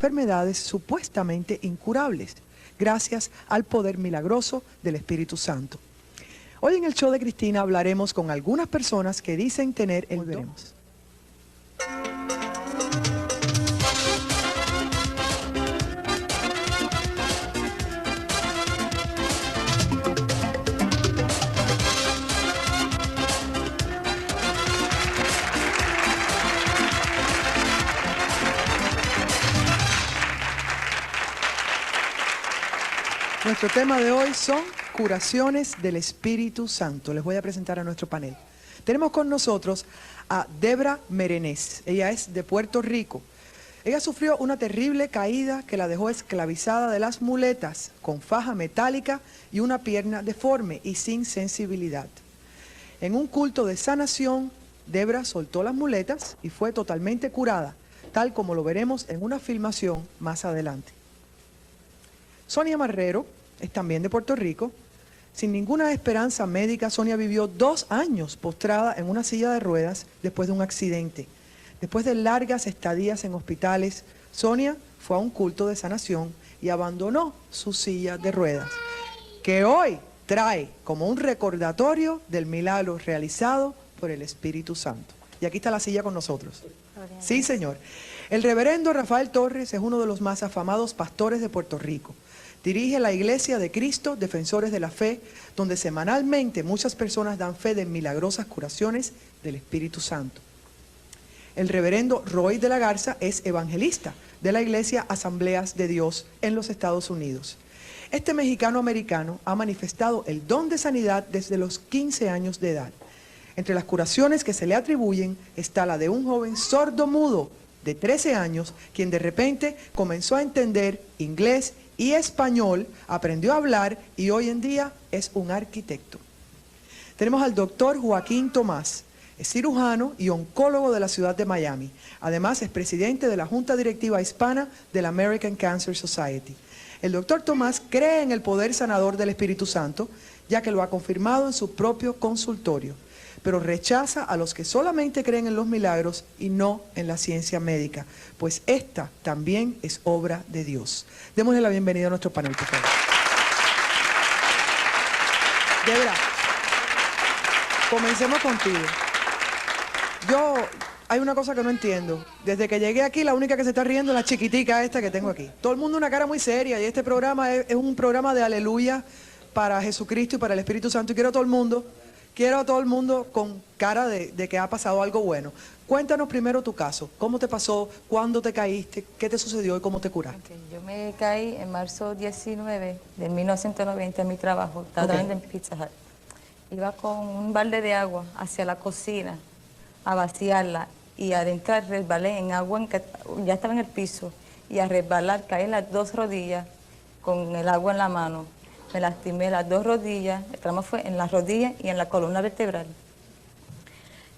enfermedades supuestamente incurables, gracias al poder milagroso del Espíritu Santo. Hoy en el show de Cristina hablaremos con algunas personas que dicen tener el don. Nuestro tema de hoy son curaciones del Espíritu Santo. Les voy a presentar a nuestro panel. Tenemos con nosotros a Debra Merenés. Ella es de Puerto Rico. Ella sufrió una terrible caída que la dejó esclavizada de las muletas, con faja metálica y una pierna deforme y sin sensibilidad. En un culto de sanación, Debra soltó las muletas y fue totalmente curada, tal como lo veremos en una filmación más adelante. Sonia Marrero es también de Puerto Rico. Sin ninguna esperanza médica, Sonia vivió 2 años postrada en una silla de ruedas después de un accidente. Después de largas estadías en hospitales, Sonia fue a un culto de sanación y abandonó su silla de ruedas, que hoy trae como un recordatorio del milagro realizado por el Espíritu Santo. Y aquí está la silla con nosotros. Sí, señor. El reverendo Rafael Torres es uno de los más afamados pastores de Puerto Rico. Dirige la Iglesia de Cristo, Defensores de la Fe, donde semanalmente muchas personas dan fe de milagrosas curaciones del Espíritu Santo. El reverendo Roy de la Garza es evangelista de la Iglesia Asambleas de Dios en los Estados Unidos. Este mexicano-americano ha manifestado el don de sanidad desde los 15 años de edad. Entre las curaciones que se le atribuyen está la de un joven sordo-mudo de 13 años, quien de repente comenzó a entender inglés y español, aprendió a hablar y hoy en día es un arquitecto. Tenemos al doctor Joaquín Tomás, es cirujano y oncólogo de la ciudad de Miami. Además es presidente de la Junta Directiva Hispana de la American Cancer Society. El doctor Tomás cree en el poder sanador del Espíritu Santo, ya que lo ha confirmado en su propio consultorio, pero rechaza a los que solamente creen en los milagros y no en la ciencia médica, pues esta también es obra de Dios. Démosle la bienvenida a nuestro panel, por favor. Debra, comencemos contigo. Hay una cosa que no entiendo. Desde que llegué aquí, la única que se está riendo es la chiquitica esta que tengo aquí. Todo el mundo una cara muy seria, y este programa es un programa de aleluya para Jesucristo y para el Espíritu Santo, y quiero a todo el mundo con cara de que ha pasado algo bueno. Cuéntanos primero tu caso. ¿Cómo te pasó? ¿Cuándo te caíste? ¿Qué te sucedió y cómo te curaste? Okay, yo me caí en marzo 19 de 1990 en mi trabajo. Estaba trabajando en Pizza Hut. Iba con un balde de agua hacia la cocina a vaciarla y al entrar resbalé en agua, ya estaba en el piso, y al resbalar caí en las 2 rodillas con el agua en la mano. Me lastimé las 2 rodillas, el trauma fue en las rodillas y en la columna vertebral.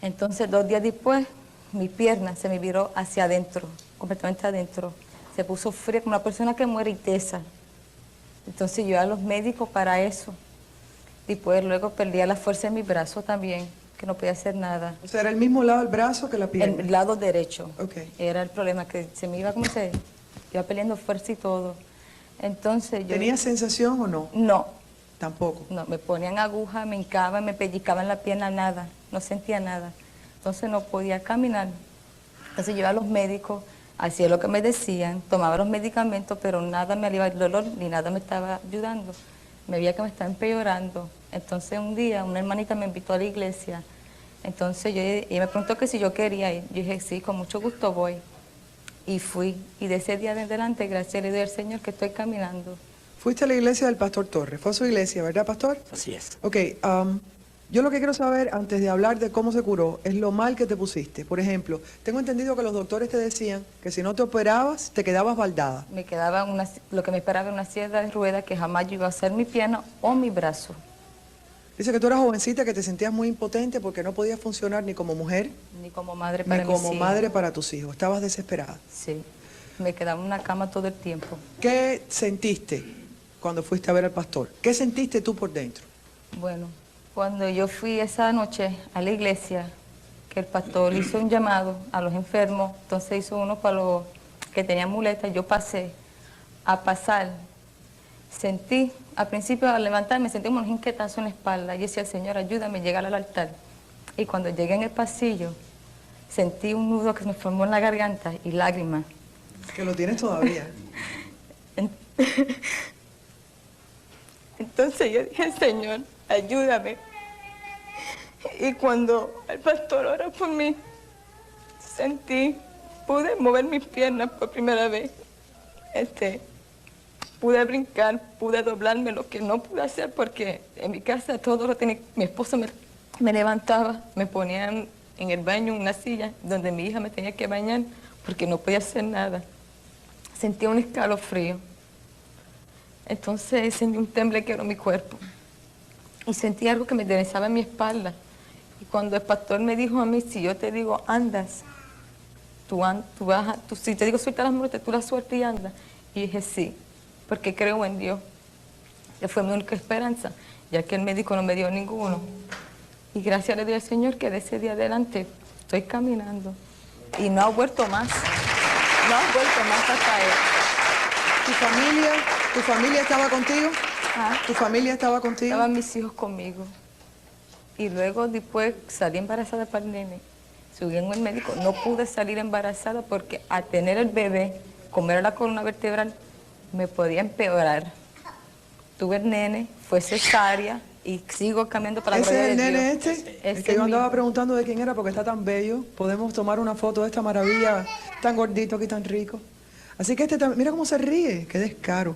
Entonces 2 días después, mi pierna se me viró hacia adentro, completamente adentro. Se puso fría como una persona que muere y tesa. Entonces yo iba a los médicos para eso. Y pues luego perdía la fuerza en mi brazo también, que no podía hacer nada. O sea, ¿era el mismo lado del brazo que la pierna? El lado derecho. Okay. Era el problema, que se me iba como se iba perdiendo fuerza y todo. Entonces yo... ¿Tenías sensación o no? No. Tampoco. No, me ponían agujas, me hincaban, me pellizcaban la pierna, nada. No sentía nada. Entonces no podía caminar. Entonces yo iba a los médicos, hacía lo que me decían, tomaba los medicamentos, pero nada me aliviaba el dolor, ni nada me estaba ayudando. Me veía que me estaba empeorando. Entonces un día una hermanita me invitó a la iglesia. Entonces ella me preguntó que si yo quería ir. Yo dije, sí, con mucho gusto voy. Y fui. Y de ese día en adelante, gracias le doy al Señor que estoy caminando. Fuiste a la iglesia del pastor Torres. Fue a su iglesia, ¿verdad, pastor? Así es. Ok, yo lo que quiero saber, antes de hablar de cómo se curó, es lo mal que te pusiste. Por ejemplo, tengo entendido que los doctores te decían que si no te operabas, te quedabas baldada. Me quedaba lo que me esperaba en una silla de ruedas, que jamás yo iba a hacer mi pierna o mi brazo. Dice que tú eras jovencita, que te sentías muy impotente porque no podías funcionar ni como mujer, ni como madre para ni como madre para tus hijos. Estabas desesperada. Sí, me quedaba en una cama todo el tiempo. ¿Qué sentiste cuando fuiste a ver al pastor? ¿Qué sentiste tú por dentro? Bueno, cuando yo fui esa noche a la iglesia, que el pastor hizo un llamado a los enfermos, entonces hizo uno para los que tenía muletas, yo pasé a pasar. Sentí, al principio al levantarme, sentí un inquietazo en la espalda. Y decía, Señor, ayúdame a llegar al altar. Y cuando llegué en el pasillo, sentí un nudo que se me formó en la garganta y lágrimas. Que lo tienes todavía. Entonces yo dije, Señor, ayúdame. Y cuando el pastor oró por mí, pude mover mis piernas por primera vez. Pude brincar, pude doblarme, lo que no pude hacer porque en mi casa todo lo tenía. Mi esposo me levantaba, me ponía en el baño una silla donde mi hija me tenía que bañar porque no podía hacer nada. Sentía un escalofrío. Entonces sentí un temblequero en mi cuerpo y sentí algo que me enderezaba en mi espalda. Y cuando el pastor me dijo a mí, si yo te digo andas, si te digo suelta las muletas, tú las sueltas y andas. Y dije sí, porque creo en Dios, que fue mi única esperanza, ya que el médico no me dio ninguno. Y gracias le doy al Señor que de ese día adelante estoy caminando y no ha vuelto más, hasta él. ¿Tu familia estaba contigo? ¿Ah? ¿Tu familia estaba contigo? Estaban mis hijos conmigo. Y luego después salí embarazada para el nene. Subí en el médico, no pude salir embarazada porque al tener el bebé, como era la columna vertebral, me podía empeorar. Tuve el nene, fue cesárea y sigo caminando para la gloria de Dios. ¿Ese es el nene este? Es que yo andaba preguntando de quién era porque está tan bello. Podemos tomar una foto de esta maravilla, tan gordito aquí, tan rico. Así que mira cómo se ríe, qué descaro.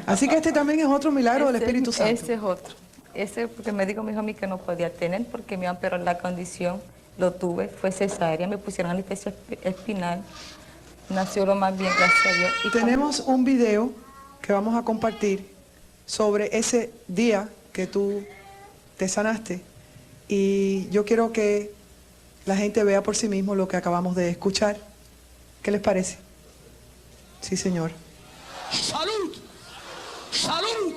Así que este también es otro milagro del Espíritu Santo. Ese es otro. Ese porque el médico me dijo a mí que no podía tener porque me iba a empeorar la condición. Lo tuve, fue cesárea, me pusieron anestesia espinal. Nació lo más bien, gracias a Dios. Y tenemos un video que vamos a compartir sobre ese día que tú te sanaste. Y yo quiero que la gente vea por sí mismo lo que acabamos de escuchar. ¿Qué les parece? Sí, Señor. ¡Salud! ¡Salud!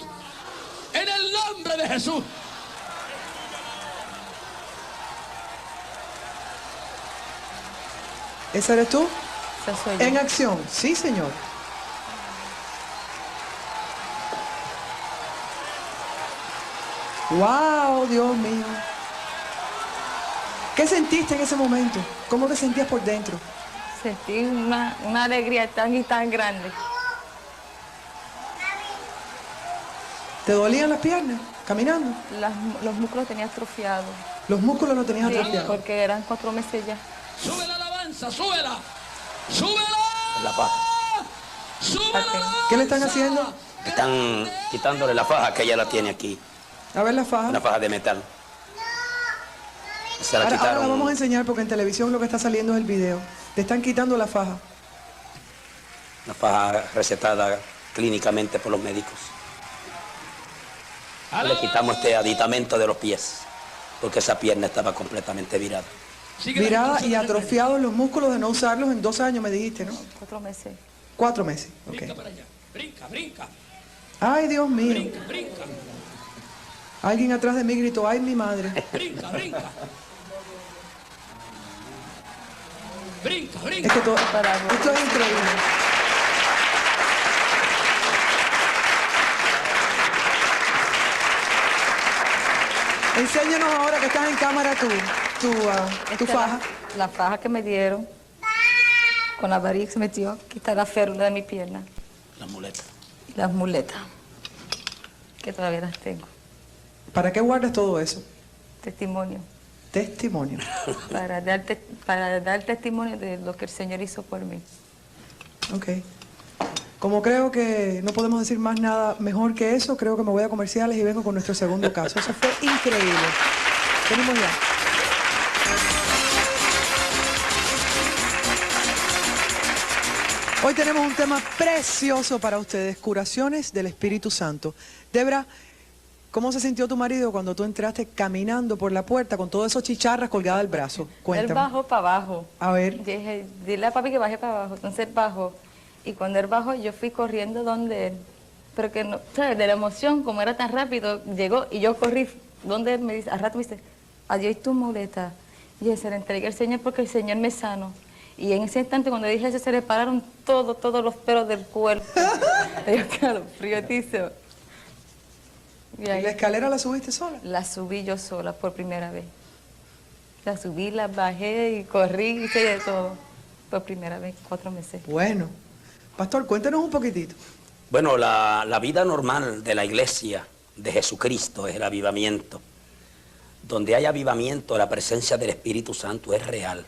En el nombre de Jesús. ¿Ese eres tú? Esa soy yo. En acción. Sí, Señor. ¡Wow, Dios mío! ¿Qué sentiste en ese momento? ¿Cómo te sentías por dentro? Sentí una alegría tan y tan grande. ¿Te dolían las piernas caminando? Los músculos tenía atrofiados. Los músculos los tenías Sí, atrofiados. porque eran 4 meses ya. ¡Sube la alabanza! ¡Súbela! ¡Súbela! La faja. ¡Súbela! ¿Qué le están haciendo? Están quitándole la faja que ella la tiene aquí. A ver la faja. Una faja de metal. Se la Ahora quitaron. la vamos a enseñar porque en televisión lo que está saliendo es el video. Le están quitando la faja. Una faja recetada clínicamente por los médicos. Le quitamos este aditamento de los pies, porque esa pierna estaba completamente virada. Virada y atrofiados los músculos de no usarlos en 2 años, me dijiste, ¿no? 4 meses. 4 meses. Brinca Ok. para allá. Brinca, brinca, Ay, Dios mío. brinca, brinca, Alguien atrás de mí gritó, ay, mi madre. brinca, brinca. Brinca, Es brinca. que esto es increíble. Enséñanos ahora que estás en cámara tu faja. La faja que me dieron, con la varilla que se metió, aquí está la férula de mi pierna. La muleta. Y las muletas, que todavía las tengo. ¿Para qué guardas todo eso? Testimonio. Testimonio. Para dar testimonio de lo que el Señor hizo por mí. Ok. Como creo que no podemos decir más nada mejor que eso, creo que me voy a comerciales y vengo con nuestro segundo caso. Eso fue increíble. Venimos ya. Hoy tenemos un tema precioso para ustedes, curaciones del Espíritu Santo. Debra, ¿cómo se sintió tu marido cuando tú entraste caminando por la puerta con todos esos chicharras colgadas del brazo? Él Cuéntame. bajó para abajo. A ver. Yo dije, dile a papi que baje para abajo. Entonces él bajó. Y cuando él bajó, yo fui corriendo donde él. Pero que no, ¿sabes? De la emoción, como era tan rápido, llegó y yo corrí donde él me dice, al rato me dice, adiós tu muleta. Y yo se la entregué al Señor porque el Señor me sanó. Y en ese instante, cuando dije eso, se le pararon todos los pelos del cuerpo. Me dio calofrío, tío. Y ¿Y ahí la escalera la subiste sola? la subí yo sola por primera vez. La subí, la bajé y corrí, hice de todo. Por primera vez, 4 meses. Bueno, pastor, cuéntanos un poquitito. Bueno, la vida normal de la iglesia de Jesucristo es el avivamiento. Donde hay avivamiento, la presencia del Espíritu Santo es real.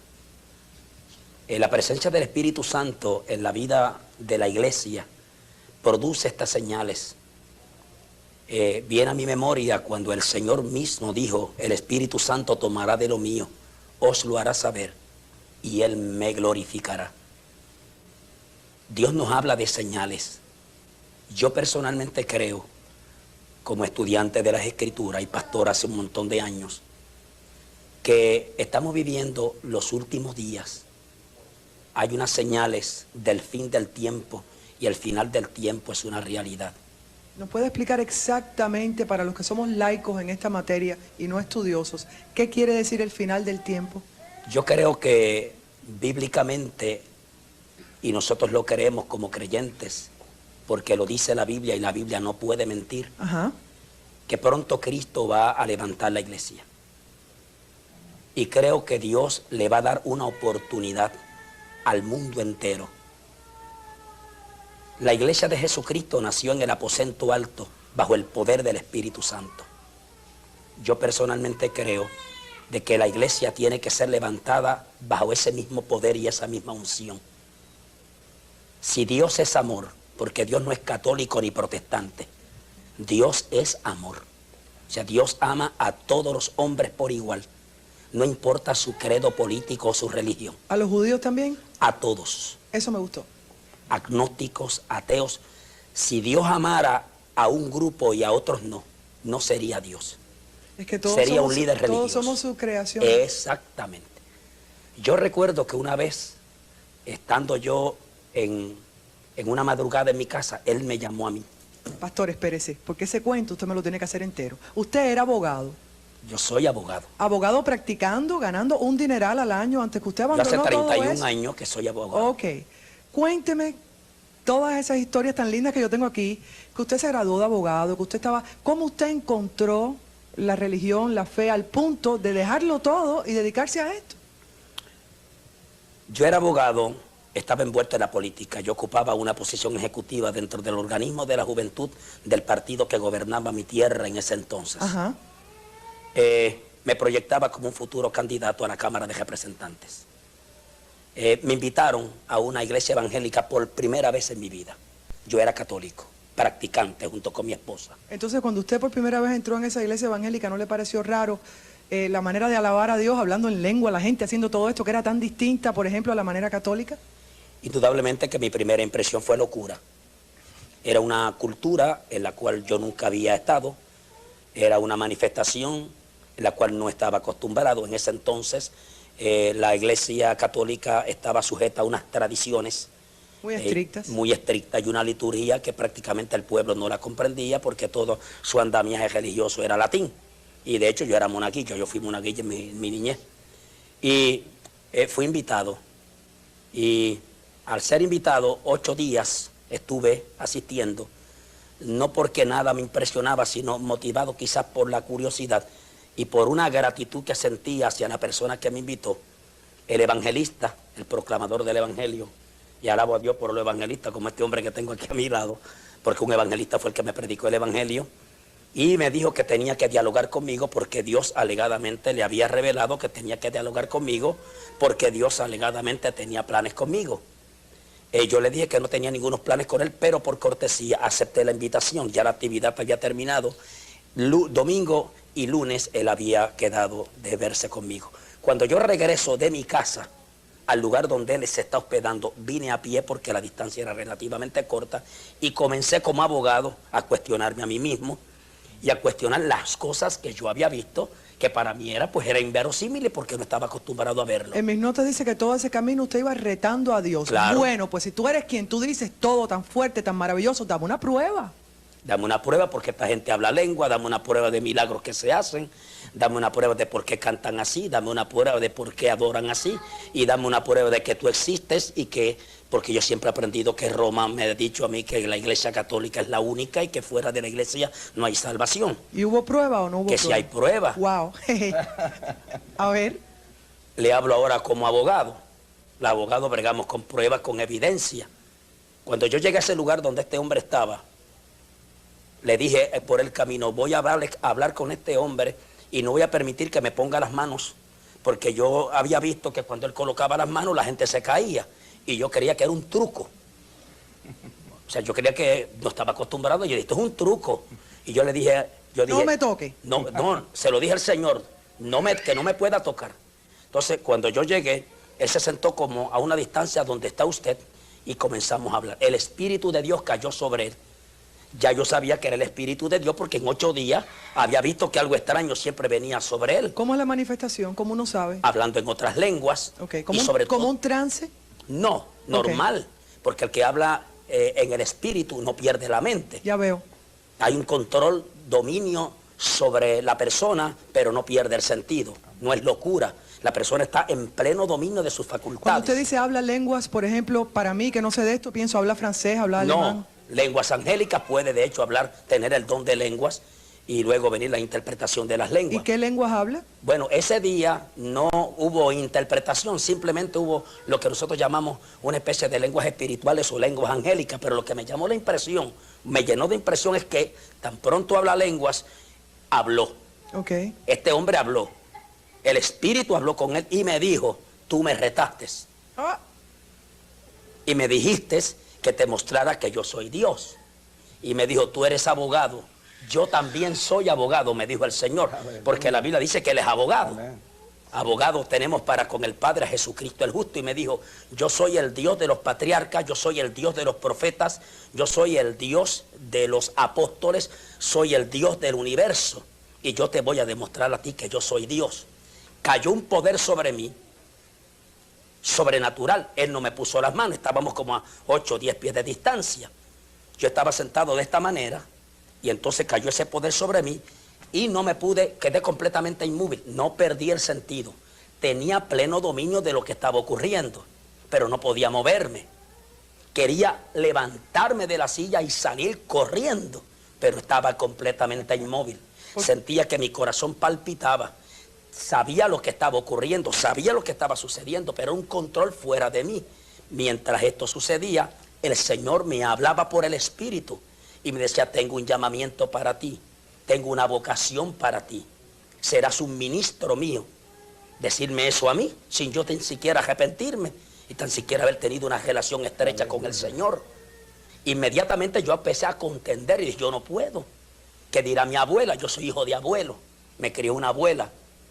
La presencia del Espíritu Santo en la vida de la iglesia produce estas señales. Viene a mi memoria cuando el Señor mismo dijo, el Espíritu Santo tomará de lo mío, os lo hará saber y Él me glorificará. Dios nos habla de señales. Yo personalmente creo, como estudiante de las Escrituras y pastor hace un montón de años, que estamos viviendo los últimos días. Hay unas señales del fin del tiempo y el final del tiempo es una realidad. ¿Nos puede explicar exactamente, para los que somos laicos en esta materia y no estudiosos, qué quiere decir el final del tiempo? Yo creo que bíblicamente, y nosotros lo creemos como creyentes, porque lo dice la Biblia y la Biblia no puede mentir, Ajá. que pronto Cristo va a levantar la iglesia. Y creo que Dios le va a dar una oportunidad al mundo entero. La iglesia de Jesucristo nació en el aposento alto, bajo el poder del Espíritu Santo. Yo personalmente creo de que la iglesia tiene que ser levantada bajo ese mismo poder y esa misma unción. Si Dios es amor, porque Dios no es católico ni protestante, Dios es amor. O sea, Dios ama a todos los hombres por igual, no importa su credo político o su religión. ¿A los judíos también? A todos. Eso me gustó. Agnósticos, ateos. Si Dios amara a un grupo y a otros no, no sería Dios. Es que todos Sería somos, un líder religioso. todos somos su creación. Exactamente. Yo recuerdo que una vez, estando yo en una madrugada en mi casa, él me llamó a mí. Pastor, espérese, porque ese cuento usted me lo tiene que hacer entero. Usted era abogado. Yo soy abogado. Abogado practicando, ganando un dineral al año antes que usted Yo abandonó hace todo 31 eso. años que soy abogado. Ok. Cuénteme todas esas historias tan lindas que yo tengo aquí, que usted se graduó de abogado, que usted estaba... ¿Cómo usted encontró la religión, la fe, al punto de dejarlo todo y dedicarse a esto? Yo era abogado, estaba envuelto en la política. Yo ocupaba una posición ejecutiva dentro del organismo de la juventud del partido que gobernaba mi tierra en ese entonces. Ajá. Me proyectaba como un futuro candidato a la Cámara de Representantes. Me invitaron a una iglesia evangélica por primera vez en mi vida. Yo era católico, practicante junto con mi esposa. Entonces, cuando usted por primera vez entró en esa iglesia evangélica, ¿no le pareció raro la manera de alabar a Dios, hablando en lengua, la gente haciendo todo esto, que era tan distinta, por ejemplo, a la manera católica? Indudablemente que mi primera impresión fue locura. Era una cultura en la cual yo nunca había estado. Era una manifestación en la cual no estaba acostumbrado. En ese entonces la iglesia católica estaba sujeta a unas tradiciones Muy estrictas. muy estrictas y una liturgia que prácticamente el pueblo no la comprendía porque todo su andamiaje religioso era latín. Y de hecho yo era monaguillo, yo fui monaguillo en mi niñez. Y fui invitado. Y al ser invitado, 8 días estuve asistiendo. No porque nada me impresionaba, sino motivado quizás por la curiosidad y por una gratitud que sentía hacia la persona que me invitó, el evangelista, el proclamador del evangelio, y alabo a Dios por lo evangelista, como este hombre que tengo aquí a mi lado, porque un evangelista fue el que me predicó el evangelio, y me dijo que tenía que dialogar conmigo porque Dios alegadamente le había revelado que tenía que dialogar conmigo porque Dios alegadamente tenía planes conmigo. Yo le dije que no tenía ningunos planes con él, pero por cortesía acepté la invitación. Ya la actividad había terminado. Domingo y lunes él había quedado de verse conmigo. Cuando yo regreso de mi casa al lugar donde él se está hospedando, vine a pie porque la distancia era relativamente corta y comencé como abogado a cuestionarme a mí mismo y a cuestionar las cosas que yo había visto, que para mí era inverosímil porque no estaba acostumbrado a verlo. En mis notas dice que todo ese camino usted iba retando a Dios. Claro. Bueno, pues si tú eres quien tú dices todo tan fuerte, tan maravilloso, dame una prueba. Dame una prueba porque esta gente habla lengua, dame una prueba de milagros que se hacen, dame una prueba de por qué cantan así, dame una prueba de por qué adoran así, y dame una prueba de que tú existes y que, porque yo siempre he aprendido que Roma me ha dicho a mí que la iglesia católica es la única y que fuera de la iglesia no hay salvación. ¿Y hubo prueba o no hubo Que prueba? si hay prueba. Wow. A ver. Le hablo ahora como abogado. El abogado bregamos con pruebas, con evidencia. Cuando yo llegué a ese lugar donde este hombre estaba, le dije por el camino, voy a hablar con este hombre y no voy a permitir que me ponga las manos, porque yo había visto que cuando él colocaba las manos la gente se caía y yo creía que era un truco. O sea, yo creía que no estaba acostumbrado y yo dije, esto es un truco. Y yo le dije, No me toque. No, se lo dije al Señor, que no me pueda tocar. Entonces, cuando yo llegué, él se sentó como a una distancia donde está usted y comenzamos a hablar. El Espíritu de Dios cayó sobre él. Ya yo sabía que era el Espíritu de Dios porque en 8 días había visto que algo extraño siempre venía sobre él. ¿Cómo es la manifestación? ¿Cómo uno sabe? Hablando en otras lenguas. Okay. Y sobre ¿Como todo, un trance? no, normal. Porque el que habla en el Espíritu no pierde la mente. Ya veo. Hay un control, dominio sobre la persona, pero no pierde el sentido. No es locura. La persona está en pleno dominio de sus facultades. Cuando usted dice habla lenguas, por ejemplo, para mí que no sé de esto, pienso habla francés, habla alemán. No, lenguas angélicas, puede de hecho hablar, tener el don de lenguas y luego venir la interpretación de las lenguas. ¿Y qué lenguas habla? Bueno, ese día no hubo interpretación, simplemente hubo lo que nosotros llamamos una especie de lenguas espirituales o lenguas angélicas, pero lo que me llamó la impresión, me llenó de impresión es que tan pronto habla lenguas, habló. Okay. Este hombre habló, el Espíritu habló con él y me dijo, tú me retaste Ah, y me dijiste que te mostrara que yo soy Dios. Y me dijo, tú eres abogado, yo también soy abogado, me dijo el Señor, porque la Biblia dice que Él es abogado. Abogado tenemos para con el Padre, Jesucristo el justo. Y me dijo, yo soy el Dios de los patriarcas, yo soy el Dios de los profetas, yo soy el Dios de los apóstoles, soy el Dios del universo. Y yo te voy a demostrar a ti que yo soy Dios. Cayó un poder sobre mí, sobrenatural. Él no me puso las manos, estábamos como a 8 o 10 pies de distancia. Yo estaba sentado de esta manera y entonces cayó ese poder sobre mí y no me pude, quedé completamente inmóvil, no perdí el sentido. Tenía pleno dominio de lo que estaba ocurriendo, pero no podía moverme. Quería levantarme de la silla y salir corriendo, pero estaba completamente inmóvil. Sentía que mi corazón palpitaba. Sabía lo que estaba ocurriendo, sabía lo que estaba sucediendo, pero un control fuera de mí. Mientras esto sucedía, el Señor me hablaba por el Espíritu y me decía, tengo un llamamiento para ti, tengo una vocación para ti, serás un ministro mío. Decirme eso a mí, sin yo tan siquiera arrepentirme y tan siquiera haber tenido una relación estrecha con el Señor. Inmediatamente yo empecé a contender y dije, yo no puedo. ¿Qué dirá mi abuela? Yo soy hijo de abuelo, me crió una abuela,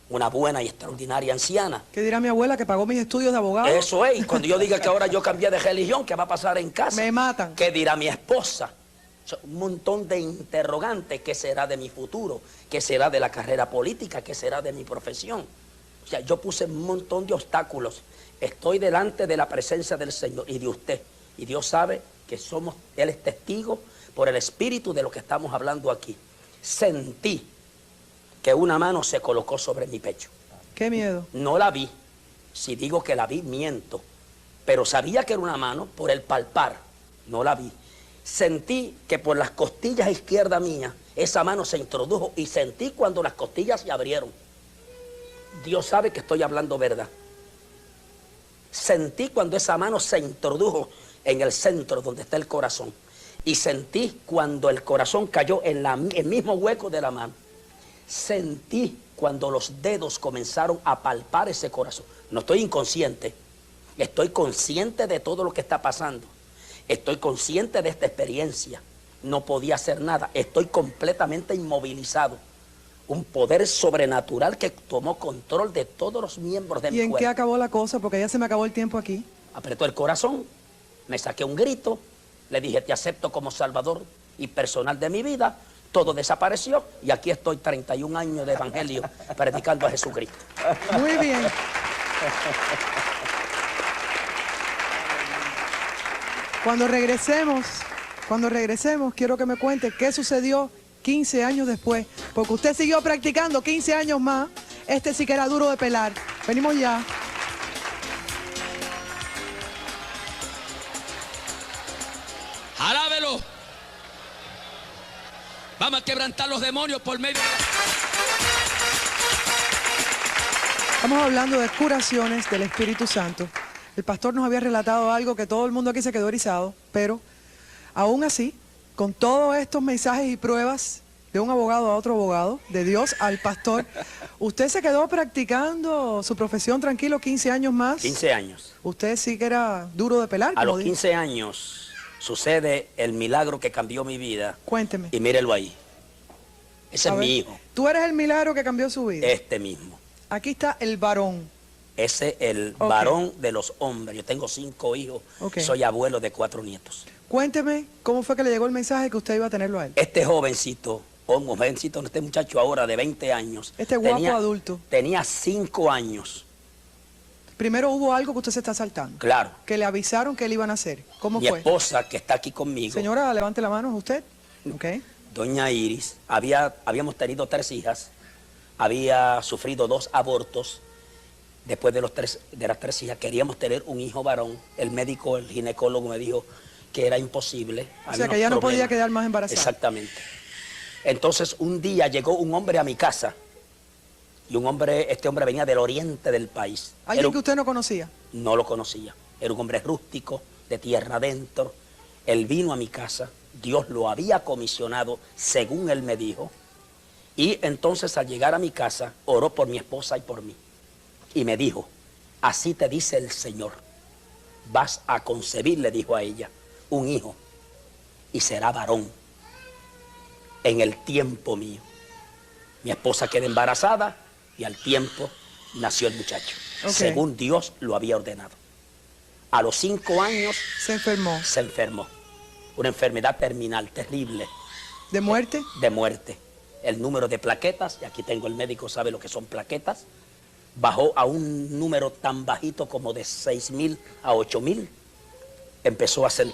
una buena y extraordinaria anciana. ¿Qué dirá mi abuela que pagó mis estudios de abogado? Eso es, y cuando yo diga que ahora yo cambié de religión, ¿qué va a pasar en casa? Me matan. ¿Qué dirá mi esposa? Un montón de interrogantes, ¿qué será de mi futuro? ¿Qué será de la carrera política? ¿Qué será de mi profesión? O sea, yo puse un montón de obstáculos. Estoy delante de la presencia del Señor y de usted. Y Dios sabe que Él es testigo por el Espíritu de lo que estamos hablando aquí. Sentí que una mano se colocó sobre mi pecho. Qué miedo. No la vi. Si digo que la vi, miento. Pero sabía que era una mano por el palpar. No la vi. Sentí que por las costillas izquierdas mías, esa mano se introdujo y sentí cuando las costillas se abrieron. Dios sabe que estoy hablando verdad. Sentí cuando esa mano se introdujo en el centro donde está el corazón. Y sentí cuando el corazón cayó en el mismo hueco de la mano. Sentí cuando los dedos comenzaron a palpar ese corazón. No estoy inconsciente, estoy consciente de todo lo que está pasando. Estoy consciente de esta experiencia. No podía hacer nada, estoy completamente inmovilizado. Un poder sobrenatural que tomó control de todos los miembros de mi ¿Y en cuerpo. qué acabó la cosa? Porque ya se me acabó el tiempo aquí. Apretó el corazón, me saqué un grito, le dije, te acepto como Salvador y personal de mi vida. Todo desapareció y aquí estoy 31 años de evangelio predicando a Jesucristo. Muy bien. Cuando regresemos Cuando regresemos, quiero que me cuente qué sucedió 15 años después, porque usted siguió practicando 15 años más. Este sí que era duro de pelar. Venimos ya. Alábelo. Vamos a quebrantar los demonios por medio de... Estamos hablando de curaciones del Espíritu Santo. El pastor nos había relatado algo que todo el mundo aquí se quedó erizado, pero aún así, con todos estos mensajes y pruebas de un abogado a otro abogado, de Dios al pastor, usted se quedó practicando su profesión tranquilo 15 años más. 15 años. Usted sí que era duro de pelar. A como los dice. 15 años sucede el milagro que cambió mi vida. Cuénteme. Y mírelo ahí. Ese A es ver, mi hijo. Tú eres el milagro que cambió su vida. Este mismo. Aquí está el varón. Ese es el Ok. varón de los hombres. Yo tengo 5 hijos. Ok. Soy abuelo de 4 nietos. Cuénteme cómo fue que le llegó el mensaje que usted iba a tenerlo a él. Este jovencito, este muchacho ahora de 20 años. Este guapo adulto. Tenía 5 años. Primero hubo algo que usted se está saltando. Claro. Que le avisaron que le iban a hacer. ¿Cómo Mi fue? esposa, que está aquí conmigo, Señora, levante la mano, ¿es usted? Ok. doña Iris, habíamos tenido 3 hijas, había sufrido 2 abortos. Después de las 3 hijas queríamos tener un hijo varón. El médico, el ginecólogo me dijo que era imposible. O había sea, que unos ya no podía problemas. quedar más embarazada. Exactamente. Entonces un día llegó un hombre a mi casa y este hombre venía del oriente del país. ¿Alguien que usted no conocía? No lo conocía. Era un hombre rústico, de tierra adentro. Él vino a mi casa, Dios lo había comisionado, según él me dijo. Y entonces al llegar a mi casa, oró por mi esposa y por mí. Y me dijo, así te dice el Señor, vas a concebir, le dijo a ella, un hijo, y será varón en el tiempo mío. Mi esposa quedó embarazada y al tiempo nació el muchacho, Ok. según Dios lo había ordenado. A los 5 años Se enfermó. se enfermó, una enfermedad terminal terrible, ¿De muerte? de muerte. El número de plaquetas, y aquí tengo el médico, sabe lo que son plaquetas, bajó a un número tan bajito como de 6.000 a 8.000.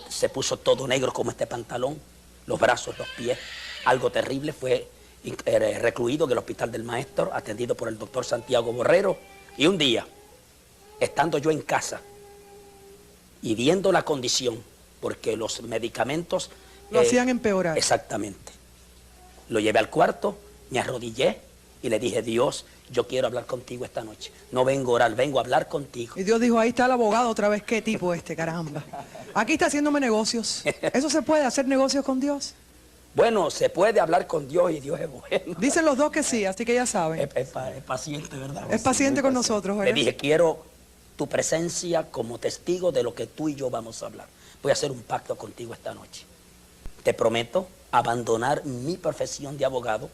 Se puso todo negro como este pantalón, los brazos, los pies, algo terrible. Fue recluido en el Hospital del Maestro, atendido por el doctor Santiago Borrero. Y un día, estando yo en casa y viendo la condición, porque los medicamentos Lo hacían empeorar. Exactamente. Lo llevé al cuarto, me arrodillé y le dije, Dios, yo quiero hablar contigo esta noche. No vengo a orar, vengo a hablar contigo. Y Dios dijo, ahí está el abogado otra vez. ¿Qué tipo este, caramba? Aquí está haciéndome negocios. ¿Eso se puede, hacer negocios con Dios? Bueno, se puede hablar con Dios y Dios es bueno. Dicen los dos que sí, así que ya saben. Es paciente, ¿verdad? Es paciente con nosotros, Le ¿verdad? dije, quiero tu presencia como testigo de lo que tú y yo vamos a hablar. Voy a hacer un pacto contigo esta noche. Te prometo abandonar mi profesión de abogado,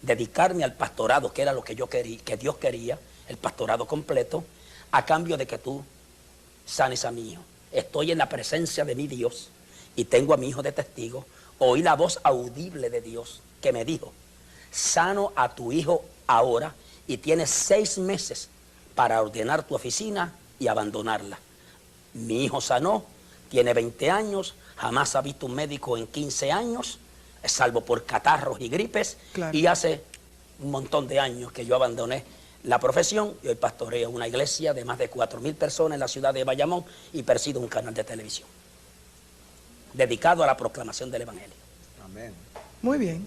dedicarme al pastorado, que era lo que yo quería, que Dios quería, el pastorado completo, a cambio de que tú sanes a mi hijo. Estoy en la presencia de mi Dios y tengo a mi hijo de testigo. Oí la voz audible de Dios que me dijo, sano a tu hijo ahora y tienes 6 meses para ordenar tu oficina y abandonarla. Mi hijo sanó, tiene 20 años, jamás ha visto un médico en 15 años, salvo por catarros y gripes. Claro. Y hace un montón de años que yo abandoné la profesión y hoy pastoreo una iglesia de más de 4.000 personas en la ciudad de Bayamón y presido un canal de televisión dedicado a la proclamación del Evangelio. Amén. Muy bien.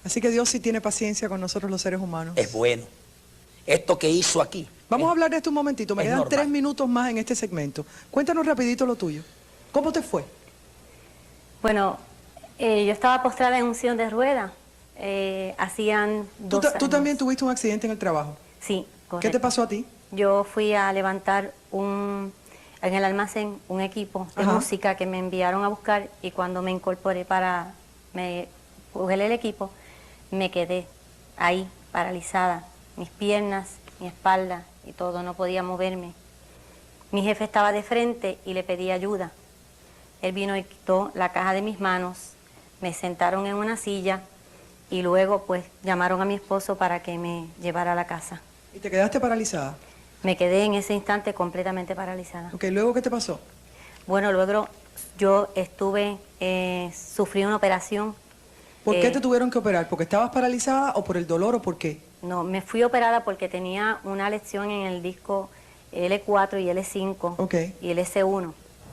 Así que Dios sí tiene paciencia con nosotros los seres humanos. Es bueno. Esto que hizo aquí. Vamos a hablar de esto un momentito. Me es quedan normal. 3 minutos más en este segmento. Cuéntanos rapidito lo tuyo. ¿Cómo te fue? Bueno, yo estaba postrada en un sillón de ruedas. Hacían 2 años. Tú también tuviste un accidente en el trabajo. Sí, correcto. ¿Qué te pasó a ti? Yo fui a levantar en el almacén un equipo de Ajá. música que me enviaron a buscar y cuando me incorporé para coger el equipo, me quedé ahí paralizada. Mis piernas, mi espalda y todo, no podía moverme. Mi jefe estaba de frente y le pedí ayuda. Él vino y quitó la caja de mis manos, me sentaron en una silla y luego pues llamaron a mi esposo para que me llevara a la casa. ¿Y te quedaste paralizada? Me quedé en ese instante completamente paralizada. Ok, ¿luego qué te pasó? Bueno, luego Yo sufrí una operación. ¿Por qué te tuvieron que operar? ¿Porque estabas paralizada o por el dolor o por qué? No, me fui operada porque tenía una lesión en el disco L4 y L5 Ok. y el S1.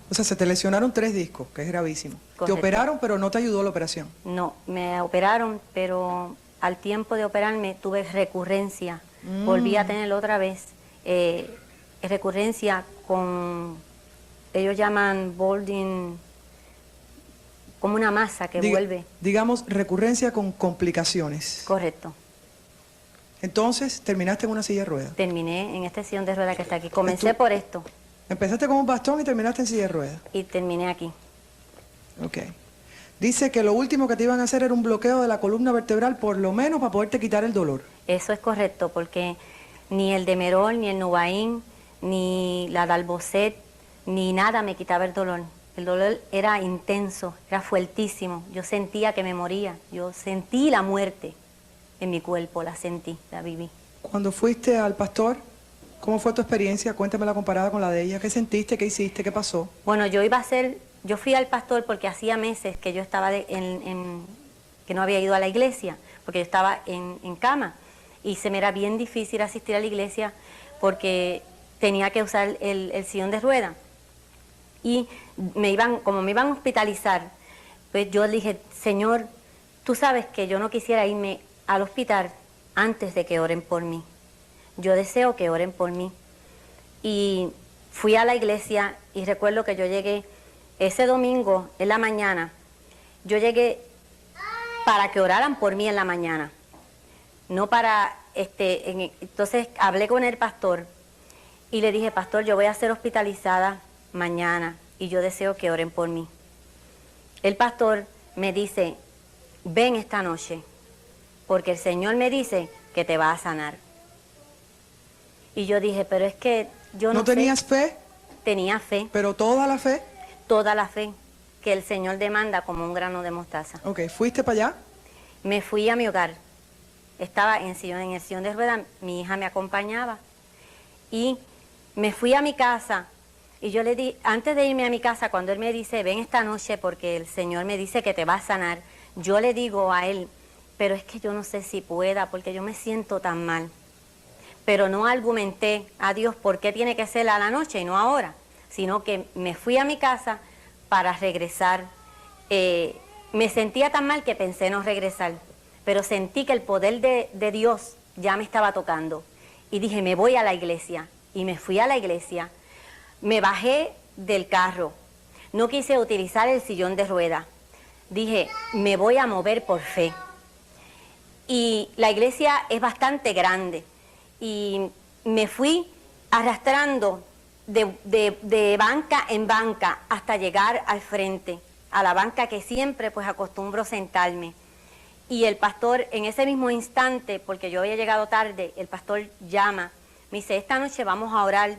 O sea, se te lesionaron 3 discos, que es gravísimo. Correcto. Te operaron, pero no te ayudó la operación. No, me operaron, pero al tiempo de operarme tuve recurrencia. Volví a tener otra vez recurrencia con, ellos llaman balding, como una masa que vuelve. Digamos, recurrencia con complicaciones. Correcto. Entonces, terminaste en una silla de ruedas. Terminé en este sillón de ruedas que está aquí. Comencé por esto Empezaste con un bastón y terminaste en silla de ruedas. y terminé aquí. Ok. Dice que lo último que te iban a hacer era un bloqueo de la columna vertebral, por lo menos para poderte quitar el dolor. Eso es correcto, porque ni el Demerol, ni el Nubain, ni la Dalbocet, ni nada me quitaba el dolor. El dolor era intenso, era fuertísimo. Yo sentía que me moría. Yo sentí la muerte en mi cuerpo, la sentí, la viví. Cuando fuiste al pastor, ¿cómo fue tu experiencia? Cuéntamela comparada con la de ella. ¿Qué sentiste? ¿Qué hiciste? ¿Qué pasó? Bueno, yo fui al pastor porque hacía meses que yo estaba que no había ido a la iglesia, porque yo estaba en cama y se me era bien difícil asistir a la iglesia porque tenía que usar el sillón de ruedas. Y como me iban a hospitalizar, pues yo dije, Señor, tú sabes que yo no quisiera irme al hospital antes de que oren por mí. Yo deseo que oren por mí. Y fui a la iglesia y recuerdo que yo llegué ese domingo en la mañana. Yo llegué para que oraran por mí en la mañana. No para, entonces hablé con el pastor y le dije, pastor, yo voy a ser hospitalizada mañana y yo deseo que oren por mí. El pastor me dice, ven esta noche, porque el Señor me dice que te va a sanar. Y yo dije, pero es que yo no sé. ¿No tenías fe? Tenía fe, ¿Pero toda la fe? toda la fe que el Señor demanda como un grano de mostaza. Ok, ¿fuiste para allá? Me fui a mi hogar. Estaba en el sillón de ruedas, mi hija me acompañaba. Y me fui a mi casa y yo le di, antes de irme a mi casa, cuando él me dice, ven esta noche porque el Señor me dice que te va a sanar, yo le digo a él, pero es que yo no sé si pueda porque yo me siento tan mal. Pero no argumenté a Dios por qué tiene que ser a la noche y no ahora, sino que me fui a mi casa para regresar. Me sentía tan mal que pensé no regresar, pero sentí que el poder de Dios ya me estaba tocando. Y dije, me voy a la iglesia. Y me fui a la iglesia. Me bajé del carro. No quise utilizar el sillón de ruedas. Dije, me voy a mover por fe. Y la iglesia es bastante grande. Y me fui arrastrando de banca en banca hasta llegar al frente, a la banca que siempre pues acostumbro sentarme. Y el pastor en ese mismo instante, porque yo había llegado tarde, el pastor llama, me dice, esta noche vamos a orar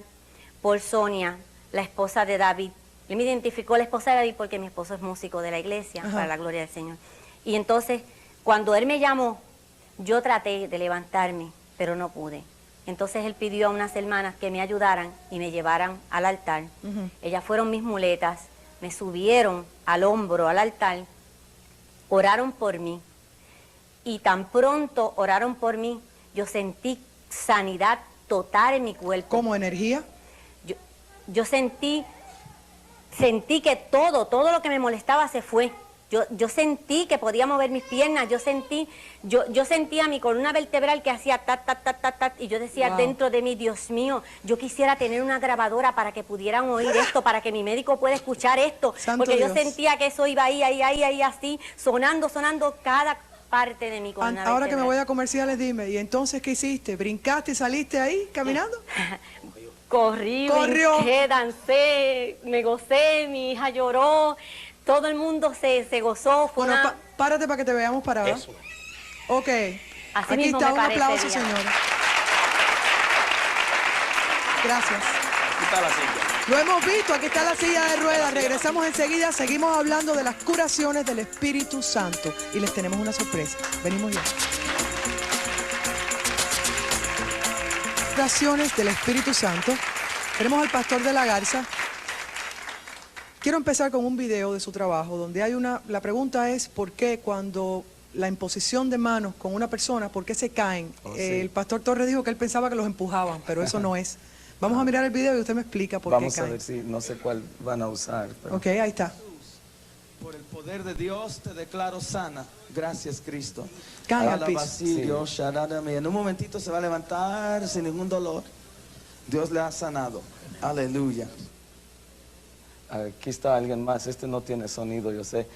por Sonia, la esposa de David. Él me identificó la esposa de David porque mi esposo es músico de la iglesia, Ajá. para la gloria del Señor. Y entonces, cuando él me llamó, yo traté de levantarme, pero no pude. Entonces él pidió a unas hermanas que me ayudaran y me llevaran al altar. Ellas fueron mis muletas, me subieron al hombro, al altar, oraron por mí. Y tan pronto oraron por mí, yo sentí sanidad total en mi cuerpo. ¿Como energía? Yo sentí que todo lo que me molestaba se fue. Yo sentí que podía mover mis piernas, yo sentía mi columna vertebral que hacía tat, tat, tat, tat, tat, y yo decía Wow. dentro de mí, Dios mío, yo quisiera tener una grabadora para que pudieran oír esto, para que mi médico pueda escuchar esto, Santo porque yo Dios. sentía que eso iba ahí, así, sonando cada parte de mi columna Ahora que me vertebral. voy a comerciales, dime, ¿y entonces qué hiciste? ¿Brincaste y saliste ahí caminando? Corrí, Corrió. brinqué, dancé, me gocé, mi hija lloró, todo el mundo se gozó. Fue Bueno, una... párate para que te veamos parada. Eso. Ok. Así Aquí mismo está, me un parece, aplauso, Diana. señora. Gracias. Aquí está la silla. Lo hemos visto, aquí está la silla de ruedas. Regresamos enseguida, seguimos hablando de las curaciones del Espíritu Santo. Y les tenemos una sorpresa. Venimos ya. Curaciones del Espíritu Santo. Tenemos al pastor de la Garza. quiero empezar con un video de su trabajo donde hay la pregunta es ¿por qué cuando la imposición de manos con una persona, por qué se caen? Oh, sí. El pastor Torres dijo que él pensaba que los empujaban, pero eso no es. Vamos a mirar el video y usted me explica por qué Vamos a caen. ver si, no sé cuál van a usar. Pero... Ok, ahí está. Por el poder de Dios te declaro sana. Gracias, Cristo. Cae al Ala piso. Basilio, Sharadami. En un momentito se va a levantar sin ningún dolor. Dios le ha sanado. Aleluya. Aquí está alguien más, este no tiene sonido, yo sé.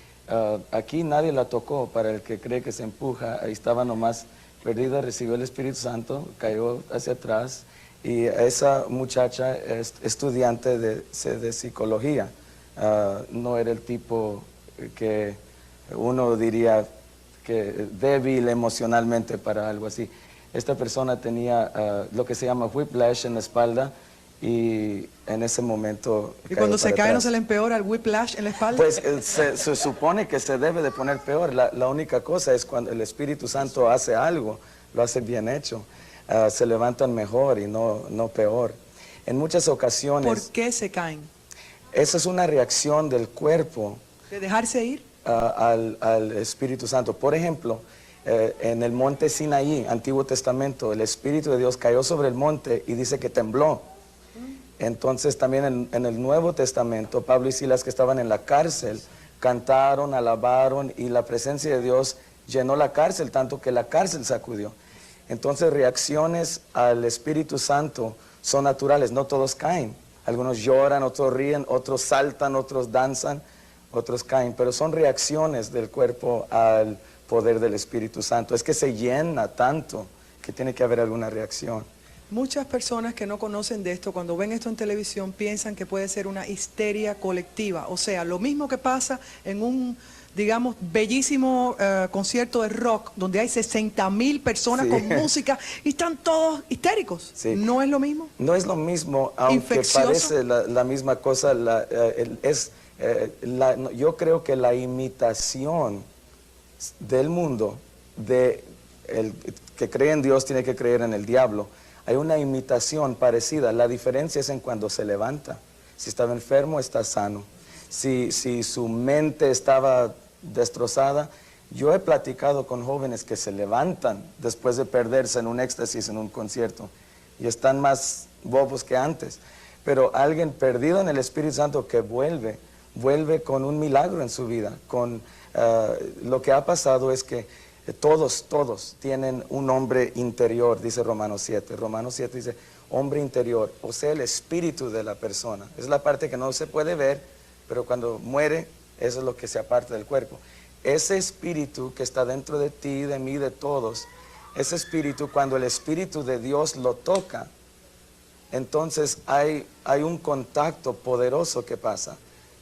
Aquí nadie la tocó, para el que cree que se empuja, ahí estaba nomás perdida, recibió el Espíritu Santo, cayó hacia atrás, y esa muchacha es estudiante de psicología. No era el tipo que uno diría que débil emocionalmente para algo así. Esta persona tenía lo que se llama whiplash en la espalda, y en ese momento... Y cuando se cae, atrás. ¿no se le empeora el whiplash en la espalda? Pues se supone que se debe de poner peor. La única cosa es cuando el Espíritu Santo hace algo, lo hace bien hecho. Se levantan mejor y no peor. En muchas ocasiones... ¿Por qué se caen? Esa es una reacción del cuerpo ¿De dejarse ir? al Espíritu Santo. Por ejemplo, en el monte Sinaí, Antiguo Testamento, el Espíritu de Dios cayó sobre el monte y dice que tembló. Entonces también en el Nuevo Testamento, Pablo y Silas, que estaban en la cárcel, cantaron, alabaron, y la presencia de Dios llenó la cárcel, tanto que la cárcel sacudió. Entonces reacciones al Espíritu Santo son naturales, no todos caen. Algunos lloran, otros ríen, otros saltan, otros danzan, otros caen, pero son reacciones del cuerpo al poder del Espíritu Santo. Es que se llena tanto que tiene que haber alguna reacción. Muchas personas que no conocen de esto, cuando ven esto en televisión, piensan que puede ser una histeria colectiva. O sea, lo mismo que pasa en un, digamos, bellísimo concierto de rock, donde hay 60,000 personas Sí. con música y están todos histéricos. Sí. ¿No es lo mismo? No es lo mismo, aunque Infeccioso. parece la misma cosa. Yo creo que la imitación del mundo, el que cree en Dios tiene que creer en el diablo. Hay una imitación parecida. La diferencia es en cuando se levanta. Si estaba enfermo, está sano. Si su mente estaba destrozada. Yo he platicado con jóvenes que se levantan después de perderse en un éxtasis, en un concierto, y están más bobos que antes. Pero alguien perdido en el Espíritu Santo que vuelve con un milagro en su vida. Lo que ha pasado es que todos tienen un hombre interior, dice Romanos 7. Romanos 7 dice, hombre interior, o sea, el espíritu de la persona. Es la parte que no se puede ver, pero cuando muere, eso es lo que se aparta del cuerpo. Ese espíritu que está dentro de ti, de mí, de todos, ese espíritu, cuando el Espíritu de Dios lo toca, entonces hay un contacto poderoso que pasa.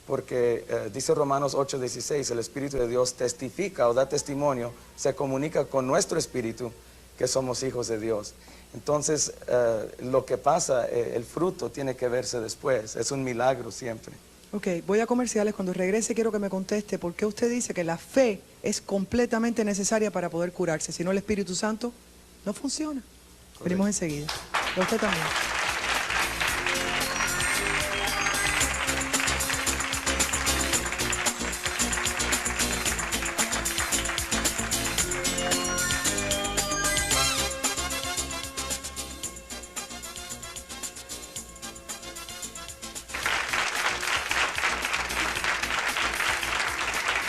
Porque dice Romanos 8:16, el Espíritu de Dios testifica o da testimonio, se comunica con nuestro espíritu que somos hijos de Dios. Entonces, lo que pasa, el fruto tiene que verse después, es un milagro siempre. Ok, voy a comerciales. Cuando regrese quiero que me conteste por qué usted dice que la fe es completamente necesaria para poder curarse. Si no, el Espíritu Santo no funciona. Correcto. Venimos enseguida. Y a usted también.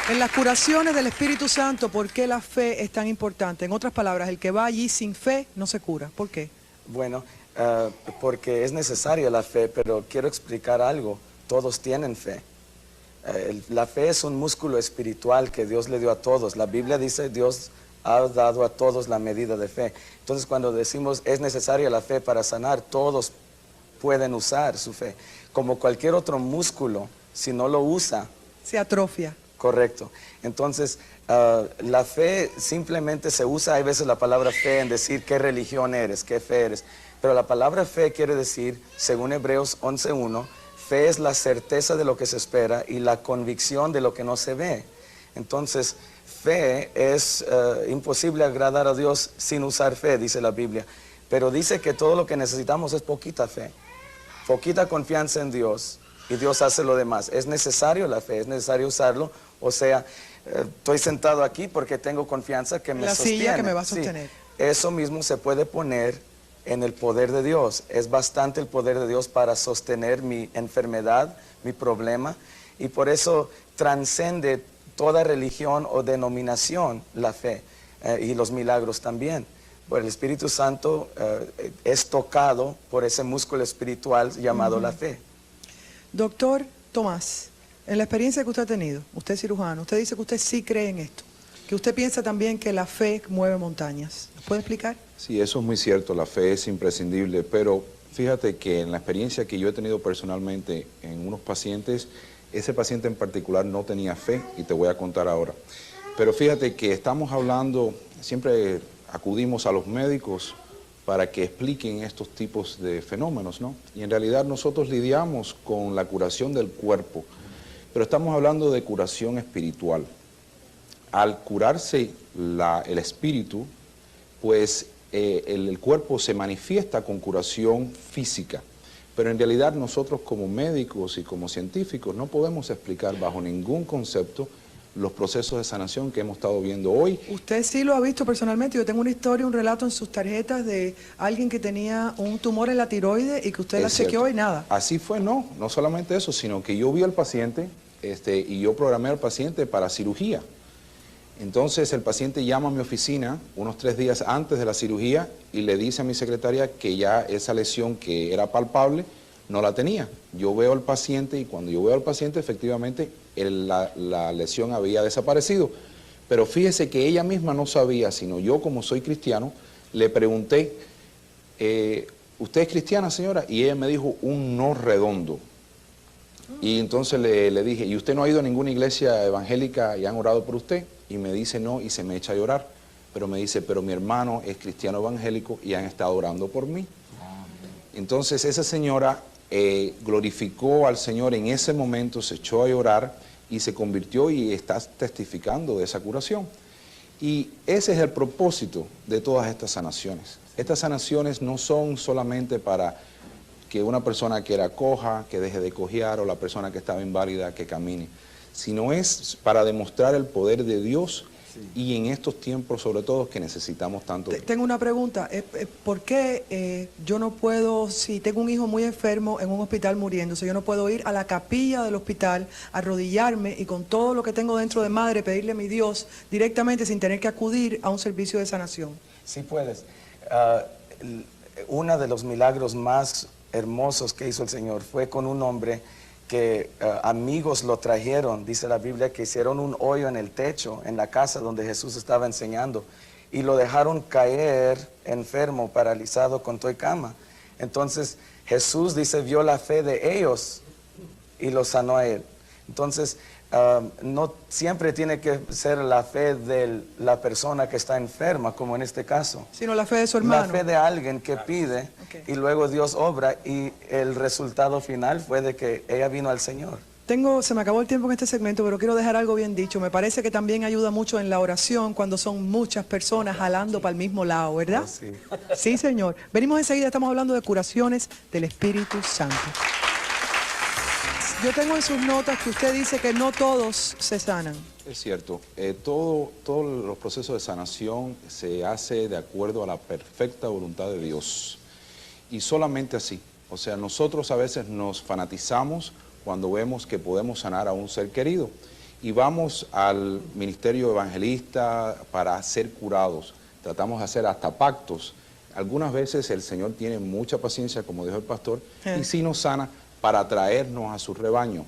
En las curaciones del Espíritu Santo, ¿por qué la fe es tan importante? En otras palabras, el que va allí sin fe no se cura. ¿Por qué? Bueno, porque es necesaria la fe, pero quiero explicar algo. Todos tienen fe. La fe es un músculo espiritual que Dios le dio a todos. La Biblia dice Dios ha dado a todos la medida de fe. Entonces cuando decimos es necesaria la fe para sanar, todos pueden usar su fe. Como cualquier otro músculo, si no lo usa, Se atrofia. correcto. Entonces, la fe simplemente se usa, hay veces la palabra fe en decir qué religión eres, qué fe eres. Pero la palabra fe quiere decir, según Hebreos 11:1, fe es la certeza de lo que se espera y la convicción de lo que no se ve. Entonces, fe es imposible agradar a Dios sin usar fe, dice la Biblia. Pero dice que todo lo que necesitamos es poquita fe, poquita confianza en Dios y Dios hace lo demás. Es necesario la fe, es necesario usarlo. O sea, estoy sentado aquí porque tengo confianza que me La sostiene. silla que me va a Sí, sostener. eso mismo se puede poner en el poder de Dios. Es bastante el poder de Dios para sostener mi enfermedad, mi problema, y por eso transcende toda religión o denominación la fe y los milagros también. Pues el Espíritu Santo es tocado por ese músculo espiritual llamado la fe. Doctor Tomás, en la experiencia que usted ha tenido, usted es cirujano, usted dice que usted sí cree en esto, que usted piensa también que la fe mueve montañas. ¿Nos puede explicar? Sí, eso es muy cierto, la fe es imprescindible, pero fíjate que en la experiencia que yo he tenido personalmente en unos pacientes, ese paciente en particular no tenía fe y te voy a contar ahora. Pero fíjate que estamos hablando, siempre acudimos a los médicos para que expliquen estos tipos de fenómenos, ¿no? Y en realidad nosotros lidiamos con la curación del cuerpo, pero estamos hablando de curación espiritual. Al curarse el espíritu, pues el cuerpo se manifiesta con curación física. Pero en realidad nosotros como médicos y como científicos no podemos explicar bajo ningún concepto los procesos de sanación que hemos estado viendo hoy. Usted sí lo ha visto personalmente. Yo tengo una historia, un relato en sus tarjetas de alguien que tenía un tumor en la tiroides y que usted la chequeó y nada. Así fue, no solamente eso, sino que yo vi al paciente y yo programé al paciente para cirugía. Entonces el paciente llama a mi oficina unos 3 días antes de la cirugía y le dice a mi secretaria que ya esa lesión que era palpable no la tenía. Yo veo al paciente y cuando yo veo al paciente efectivamente la lesión había desaparecido. Pero fíjese que ella misma no sabía, sino yo como soy cristiano, le pregunté, ¿usted es cristiana, señora? Y ella me dijo un no redondo. Y entonces le dije, ¿y usted no ha ido a ninguna iglesia evangélica y han orado por usted? Y me dice no y se me echa a llorar. Pero me dice, pero mi hermano es cristiano evangélico y han estado orando por mí. Entonces esa señora glorificó al Señor en ese momento, se echó a llorar y se convirtió y está testificando de esa curación. Y ese es el propósito de todas estas sanaciones. Estas sanaciones no son solamente para que una persona que era coja, que deje de cojear, o la persona que estaba inválida, que camine, sino es para demostrar el poder de Dios y en estos tiempos sobre todo que necesitamos tanto. Tengo una pregunta, ¿por qué yo no puedo, si tengo un hijo muy enfermo en un hospital muriéndose, yo no puedo ir a la capilla del hospital, arrodillarme y con todo lo que tengo dentro de madre pedirle a mi Dios directamente sin tener que acudir a un servicio de sanación? Sí puedes. Uno de los milagros más hermosos que hizo el Señor fue con un hombre que amigos lo trajeron, dice la Biblia, que hicieron un hoyo en el techo, en la casa donde Jesús estaba enseñando, y lo dejaron caer enfermo, paralizado, con toda cama. Entonces Jesús, dice, vio la fe de ellos y lo sanó a él. Entonces, no siempre tiene que ser la fe de la persona que está enferma, como en este caso, sino la fe de su hermano. La fe de alguien que pide, y luego Dios obra, y el resultado final fue de que ella vino al Señor. Se me acabó el tiempo en este segmento, pero quiero dejar algo bien dicho. Me parece que también ayuda mucho en la oración cuando son muchas personas jalando para el mismo lado, ¿verdad? Sí. Sí, señor. Venimos enseguida, estamos hablando de curaciones del Espíritu Santo. Yo tengo en sus notas que usted dice que no todos se sanan. Es cierto, todos los procesos de sanación se hace de acuerdo a la perfecta voluntad de Dios. Y solamente así. O sea, nosotros a veces nos fanatizamos cuando vemos que podemos sanar a un ser querido. Y vamos al ministerio evangelista para ser curados. Tratamos de hacer hasta pactos. Algunas veces el Señor tiene mucha paciencia, como dijo el pastor, y sí nos sana para traernos a su rebaño.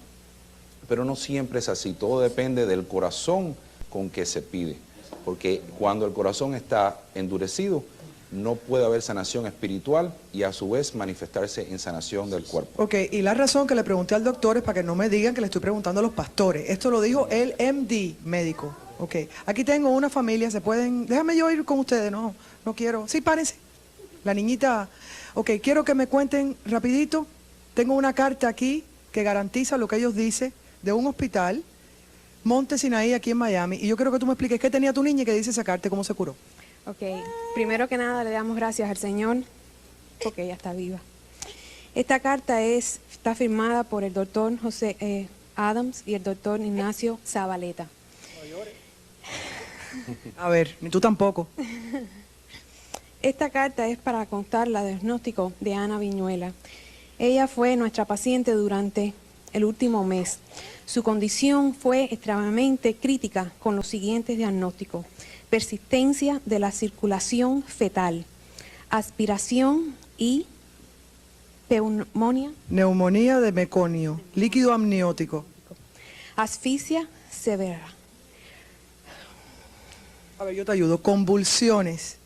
Pero no siempre es así, todo depende del corazón con que se pide. Porque cuando el corazón está endurecido, no puede haber sanación espiritual y a su vez manifestarse en sanación del cuerpo. Ok, y la razón que le pregunté al doctor es para que no me digan que le estoy preguntando a los pastores. Esto lo dijo el MD médico. Ok, aquí tengo una familia, déjame yo ir con ustedes, no quiero. Sí, párense. La niñita, ok, quiero que me cuenten rapidito. Tengo una carta aquí que garantiza lo que ellos dicen de un hospital, Monte Sinaí, aquí en Miami. Y yo quiero que tú me expliques qué tenía tu niña y qué dice esa carta y cómo se curó. Ok, primero que nada le damos gracias al Señor porque ella está viva. Esta carta es está firmada por el doctor José Adams y el doctor Ignacio Zabaleta. A ver, ni tú tampoco. Esta carta es para contar la diagnóstico de Ana Viñuela. Ella fue nuestra paciente durante el último mes. Su condición fue extremadamente crítica con los siguientes diagnósticos: persistencia de la circulación fetal, aspiración y neumonía de meconio, líquido amniótico, asfixia severa. A ver, yo te ayudo. Convulsiones,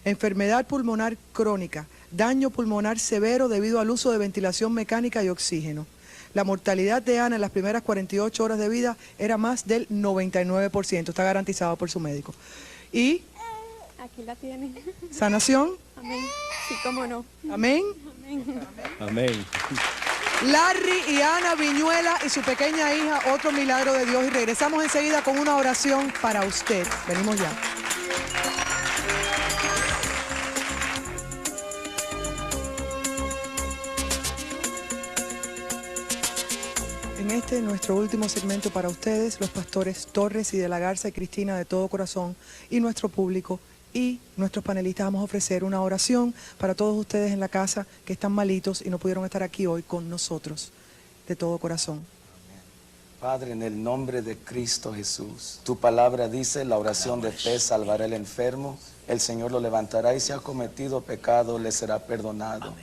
enfermedad pulmonar crónica, daño pulmonar severo debido al uso de ventilación mecánica y oxígeno. La mortalidad de Ana en las primeras 48 horas de vida era más del 99%, está garantizado por su médico. Y aquí la tienen. Sanación. Amén. Sí, cómo no. Amén. Amén. Amén. Larry y Ana Viñuela y su pequeña hija, otro milagro de Dios. Y regresamos enseguida con una oración para usted. Venimos ya. En este, nuestro último segmento para ustedes, los pastores Torres y de la Garza y Cristina de todo corazón y nuestro público y nuestros panelistas vamos a ofrecer una oración para todos ustedes en la casa que están malitos y no pudieron estar aquí hoy con nosotros, de todo corazón. Padre, en el nombre de Cristo Jesús, tu palabra dice, la oración de fe salvará al enfermo, el Señor lo levantará y si ha cometido pecado le será perdonado.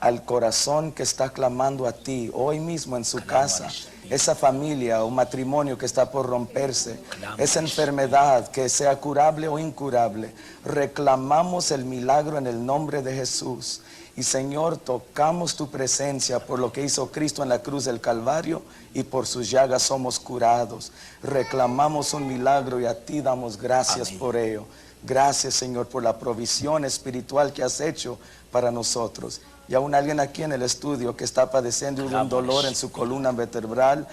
Al corazón que está clamando a ti hoy mismo en su casa, esa familia o matrimonio que está por romperse, esa enfermedad que sea curable o incurable, reclamamos el milagro en el nombre de Jesús. Y Señor, tocamos tu presencia por lo que hizo Cristo en la cruz del Calvario y por sus llagas somos curados. Reclamamos un milagro y a ti damos gracias por ello. Gracias, Señor, por la provisión espiritual que has hecho para nosotros. Y aún alguien aquí en el estudio que está padeciendo de un dolor en su columna vertebral,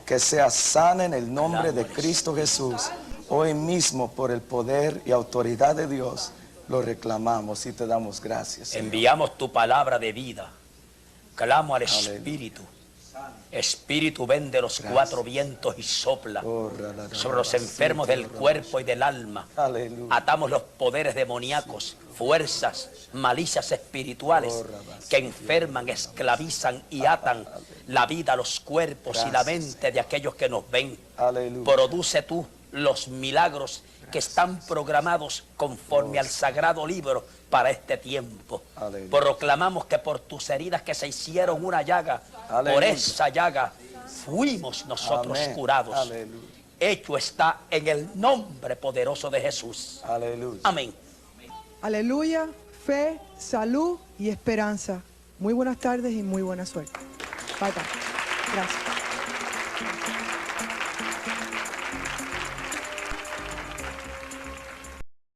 que sea sana en el nombre de Cristo Jesús. Hoy mismo, por el poder y autoridad de Dios, lo reclamamos y te damos gracias, Señor. Enviamos tu palabra de vida. Clamo al Espíritu. Espíritu, ven de los cuatro vientos y sopla sobre los enfermos del cuerpo y del alma. Atamos los poderes demoníacos, fuerzas, malicias espirituales que enferman, esclavizan y atan la vida, los cuerpos y la mente de aquellos que nos ven. Produce tú los milagros que están programados conforme al sagrado libro para este tiempo. Proclamamos que por tus heridas que se hicieron una llaga, por esa llaga fuimos nosotros curados. Hecho está en el nombre poderoso de Jesús. Amén. Aleluya, fe, salud y esperanza. Muy buenas tardes y muy buena suerte. Bye, bye. Gracias.